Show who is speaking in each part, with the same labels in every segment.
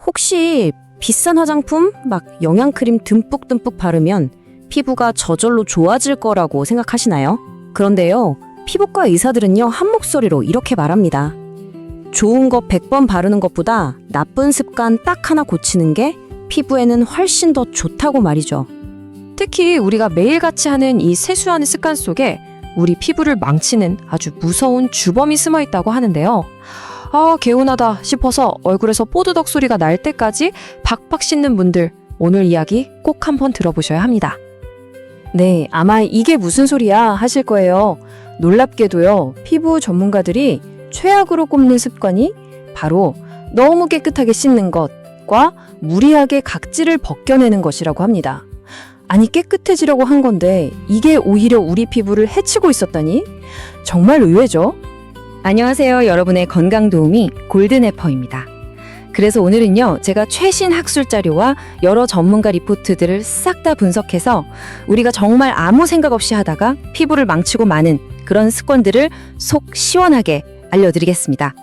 Speaker 1: 혹시 비싼 화장품, 막 영양크림 듬뿍듬뿍 바르면 피부가 저절로 좋아질 거라고 생각하시나요? 그런데요, 피부과 의사들은요, 한 목소리로 이렇게 말합니다. 좋은 거 100번 바르는 것보다 나쁜 습관 딱 하나 고치는 게 피부에는 훨씬 더 좋다고 말이죠.
Speaker 2: 특히 우리가 매일같이 하는 이 세수하는 습관 속에 우리 피부를 망치는 아주 무서운 주범이 숨어 있다고 하는데요. 개운하다 싶어서 얼굴에서 뽀드덕 소리가 날 때까지 박박 씻는 분들, 오늘 이야기 꼭 한번 들어보셔야 합니다.
Speaker 1: 네, 아마 이게 무슨 소리야 하실 거예요. 놀랍게도요, 피부 전문가들이 최악으로 꼽는 습관이 바로 너무 깨끗하게 씻는 것과 무리하게 각질을 벗겨내는 것이라고 합니다. 아니, 깨끗해지려고 한 건데 이게 오히려 우리 피부를 해치고 있었다니? 정말 의외죠? 안녕하세요, 여러분의 건강도우미 골든애퍼입니다. 그래서 오늘은요, 제가 최신 학술 자료와 여러 전문가 리포트들을 싹 다 분석해서 우리가 정말 아무 생각 없이 하다가 피부를 망치고 마는 그런 습관들을 속 시원하게 알려드리겠습니다.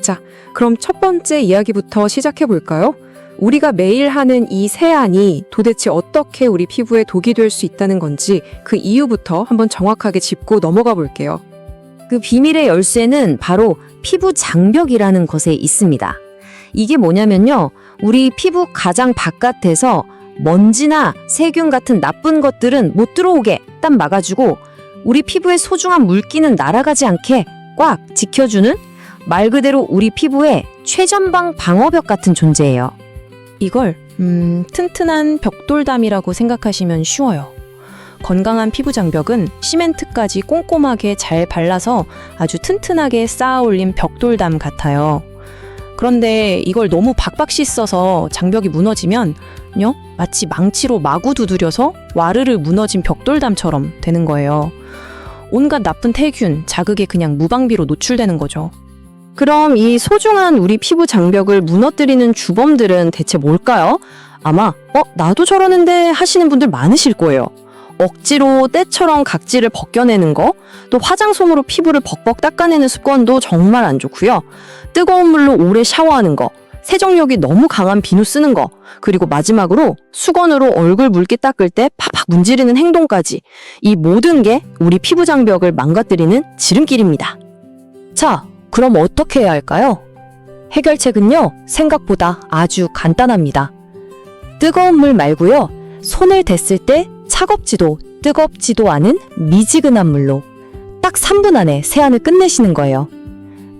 Speaker 2: 자, 그럼 첫 번째 이야기부터 시작해 볼까요? 우리가 매일 하는 이 세안이 도대체 어떻게 우리 피부에 독이 될 수 있다는 건지 그 이유부터 한번 정확하게 짚고 넘어가 볼게요.
Speaker 1: 그 비밀의 열쇠는 바로 피부 장벽이라는 것에 있습니다. 이게 뭐냐면요, 우리 피부 가장 바깥에서 먼지나 세균 같은 나쁜 것들은 못 들어오게 딱 막아주고 우리 피부의 소중한 물기는 날아가지 않게 꽉 지켜주는 말 그대로 우리 피부의 최전방 방어벽 같은 존재예요. 이걸 튼튼한 벽돌담이라고 생각하시면 쉬워요. 건강한 피부 장벽은 시멘트까지 꼼꼼하게 잘 발라서 아주 튼튼하게 쌓아 올린 벽돌담 같아요. 그런데 이걸 너무 박박 씻어서 장벽이 무너지면요, 마치 망치로 마구 두드려서 와르르 무너진 벽돌담처럼 되는 거예요. 온갖 나쁜 태균, 자극에 그냥 무방비로 노출되는 거죠. 그럼 이 소중한 우리 피부 장벽을 무너뜨리는 주범들은 대체 뭘까요? 아마 나도 저러는데 하시는 분들 많으실 거예요. 억지로 때처럼 각질을 벗겨내는 거, 또 화장솜으로 피부를 벅벅 닦아내는 습관도 정말 안 좋고요. 뜨거운 물로 오래 샤워하는 거, 세정력이 너무 강한 비누 쓰는 거, 그리고 마지막으로 수건으로 얼굴 물기 닦을 때 팍팍 문지르는 행동까지, 이 모든 게 우리 피부 장벽을 망가뜨리는 지름길입니다. 자, 그럼 어떻게 해야 할까요? 해결책은요, 생각보다 아주 간단합니다. 뜨거운 물 말고요, 손을 댔을 때 차갑지도 뜨겁지도 않은 미지근한 물로 딱 3분 안에 세안을 끝내시는 거예요.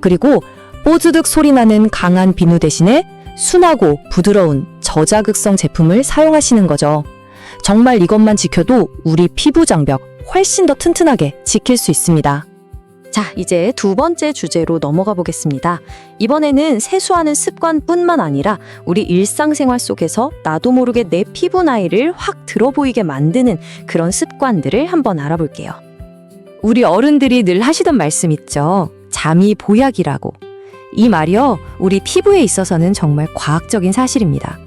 Speaker 1: 그리고 뽀드득 소리 나는 강한 비누 대신에 순하고 부드러운 저자극성 제품을 사용하시는 거죠. 정말 이것만 지켜도 우리 피부 장벽 훨씬 더 튼튼하게 지킬 수 있습니다. 자, 이제 두 번째 주제로 넘어가 보겠습니다. 이번에는 세수하는 습관뿐만 아니라 우리 일상생활 속에서 나도 모르게 내 피부 나이를 확 들어 보이게 만드는 그런 습관들을 한번 알아볼게요. 우리 어른들이 늘 하시던 말씀 있죠. 잠이 보약이라고. 이 말이요, 우리 피부에 있어서는 정말 과학적인 사실입니다.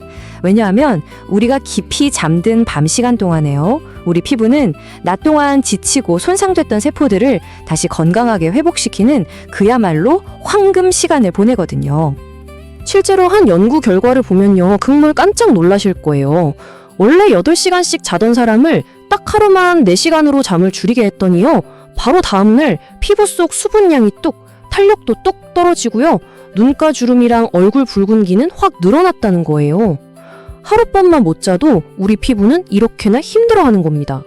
Speaker 1: 왜냐하면 우리가 깊이 잠든 밤 시간 동안에요, 우리 피부는 낮 동안 지치고 손상됐던 세포들을 다시 건강하게 회복시키는 그야말로 황금 시간을 보내거든요. 실제로 한 연구 결과를 보면요, 정말 깜짝 놀라실 거예요. 원래 8시간씩 자던 사람을 딱 하루만 4시간으로 잠을 줄이게 했더니요, 바로 다음날 피부 속 수분량이 탄력도 뚝 떨어지고요, 눈가 주름이랑 얼굴 붉은기는 확 늘어났다는 거예요. 하룻밤만 못 자도 우리 피부는 이렇게나 힘들어하는 겁니다.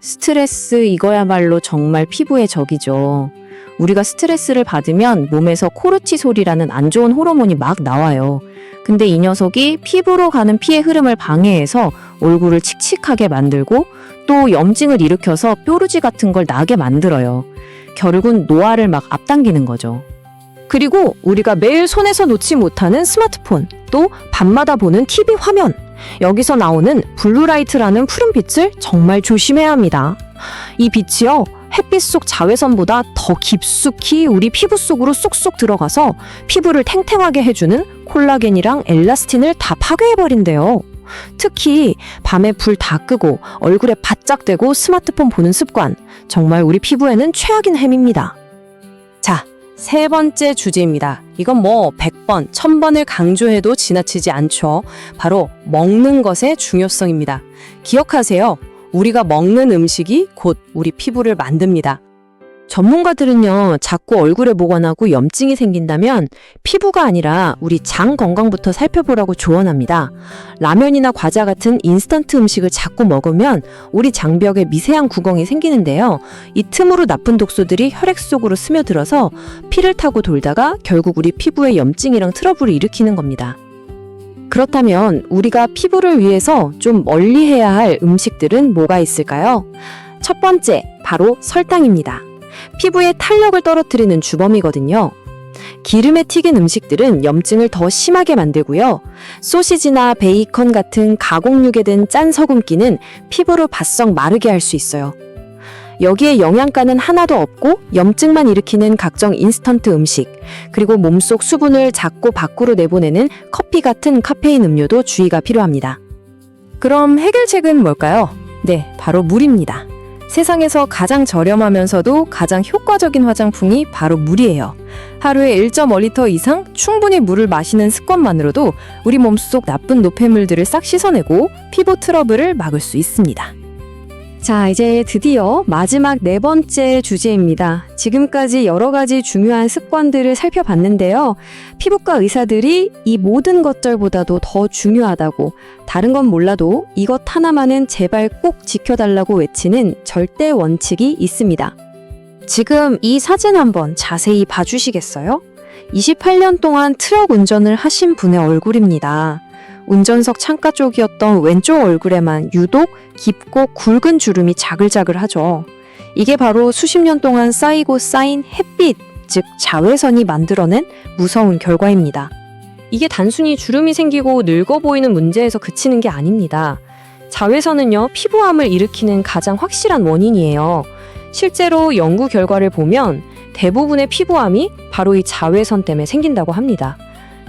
Speaker 1: 스트레스, 이거야말로 정말 피부의 적이죠. 우리가 스트레스를 받으면 몸에서 코르티솔이라는 안 좋은 호르몬이 막 나와요. 근데 이 녀석이 피부로 가는 피의 흐름을 방해해서 얼굴을 칙칙하게 만들고 또 염증을 일으켜서 뾰루지 같은 걸 나게 만들어요. 결국은 노화를 막 앞당기는 거죠. 그리고 우리가 매일 손에서 놓지 못하는 스마트폰, 또 밤마다 보는 TV 화면, 여기서 나오는 블루라이트라는 푸른 빛을 정말 조심해야 합니다. 이 빛이요, 햇빛 속 자외선보다 더 깊숙이 우리 피부 속으로 쏙쏙 들어가서 피부를 탱탱하게 해주는 콜라겐이랑 엘라스틴을 다 파괴해버린대요. 특히 밤에 불 다 끄고 얼굴에 바짝 대고 스마트폰 보는 습관, 정말 우리 피부에는 최악인 햄입니다. 자,
Speaker 2: 세 번째 주제입니다. 이건 뭐 100번, 1000번을 강조해도 지나치지 않죠. 바로 먹는 것의 중요성입니다. 기억하세요. 우리가 먹는 음식이 곧 우리 피부를 만듭니다.
Speaker 1: 전문가들은요, 자꾸 얼굴에 뭐가 나고 염증이 생긴다면 피부가 아니라 우리 장 건강부터 살펴보라고 조언합니다. 라면이나 과자 같은 인스턴트 음식을 자꾸 먹으면 우리 장벽에 미세한 구멍이 생기는데요. 이 틈으로 나쁜 독소들이 혈액 속으로 스며들어서 피를 타고 돌다가 결국 우리 피부에 염증이랑 트러블을 일으키는 겁니다. 그렇다면 우리가 피부를 위해서 좀 멀리해야 할 음식들은 뭐가 있을까요? 첫 번째, 바로 설탕입니다. 피부에 탄력을 떨어뜨리는 주범이거든요. 기름에 튀긴 음식들은 염증을 더 심하게 만들고요. 소시지나 베이컨 같은 가공육에 든 짠 서금기는 피부를 바싹 마르게 할 수 있어요. 여기에 영양가는 하나도 없고 염증만 일으키는 각종 인스턴트 음식, 그리고 몸속 수분을 자꾸 밖으로 내보내는 커피 같은 카페인 음료도 주의가 필요합니다.
Speaker 2: 그럼 해결책은 뭘까요? 네, 바로 물입니다. 세상에서 가장 저렴하면서도 가장 효과적인 화장품이 바로 물이에요. 하루에 1.5리터 이상 충분히 물을 마시는 습관만으로도 우리 몸속 나쁜 노폐물들을 싹 씻어내고 피부 트러블을 막을 수 있습니다.
Speaker 1: 자, 이제 드디어 마지막 네 번째 주제입니다. 지금까지 여러 가지 중요한 습관들을 살펴봤는데요. 피부과 의사들이 이 모든 것들보다도 더 중요하다고, 다른 건 몰라도 이것 하나만은 제발 꼭 지켜달라고 외치는 절대 원칙이 있습니다. 지금 이 사진 한번 자세히 봐주시겠어요? 28년 동안 트럭 운전을 하신 분의 얼굴입니다. 운전석 창가 쪽이었던 왼쪽 얼굴에만 유독 깊고 굵은 주름이 자글자글하죠. 이게 바로 수십 년 동안 쌓이고 쌓인 햇빛, 즉 자외선이 만들어낸 무서운 결과입니다. 이게 단순히 주름이 생기고 늙어 보이는 문제에서 그치는 게 아닙니다. 자외선은요, 피부암을 일으키는 가장 확실한 원인이에요. 실제로 연구 결과를 보면 대부분의 피부암이 바로 이 자외선 때문에 생긴다고 합니다.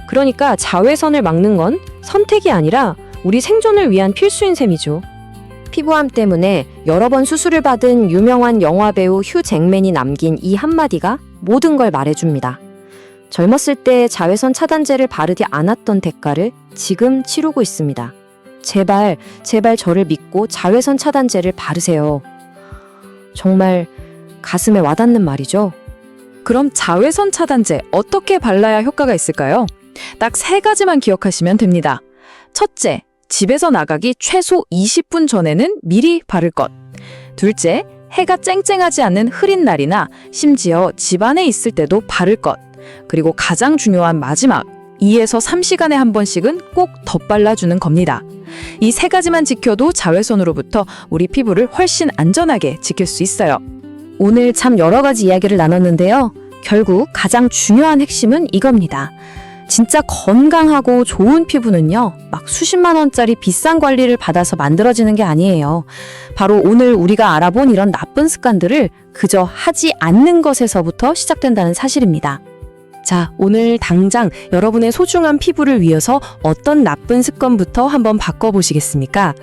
Speaker 1: 그러니까 자외선을 막는 건 선택이 아니라 우리 생존을 위한 필수인 셈이죠. 피부암 때문에 여러 번 수술을 받은 유명한 영화배우 휴 잭맨이 남긴 이 한마디가 모든 걸 말해줍니다. 젊었을 때 자외선 차단제를 바르지 않았던 대가를 지금 치르고 있습니다. 제발 저를 믿고 자외선 차단제를 바르세요. 정말 가슴에 와닿는 말이죠.
Speaker 2: 그럼 자외선 차단제 어떻게 발라야 효과가 있을까요? 딱 3가지만 기억하시면 됩니다. 첫째, 집에서 나가기 최소 20분 전에는 미리 바를 것. 둘째, 해가 쨍쨍하지 않는 흐린 날이나 심지어 집 안에 있을 때도 바를 것. 그리고 가장 중요한 마지막, 2에서 3시간에 한 번씩은 꼭 덧발라주는 겁니다. 이 3가지만 지켜도 자외선으로부터 우리 피부를 훨씬 안전하게 지킬 수 있어요.
Speaker 1: 오늘 참 여러 가지 이야기를 나눴는데요. 결국 가장 중요한 핵심은 이겁니다. 진짜 건강하고 좋은 피부는요, 막 수십만 원짜리 비싼 관리를 받아서 만들어지는 게 아니에요. 바로 오늘 우리가 알아본 이런 나쁜 습관들을 그저 하지 않는 것에서부터 시작된다는 사실입니다. 자, 오늘 당장 여러분의 소중한 피부를 위해서 어떤 나쁜 습관부터 한번 바꿔보시겠습니까?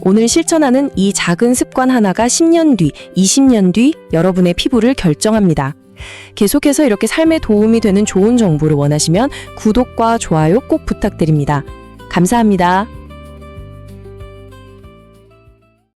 Speaker 1: 오늘 실천하는 이 작은 습관 하나가 10년 뒤, 20년 뒤 여러분의 피부를 결정합니다. 계속해서 이렇게 삶에 도움이 되는 좋은 정보를 원하시면 구독과 좋아요 꼭 부탁드립니다. 감사합니다.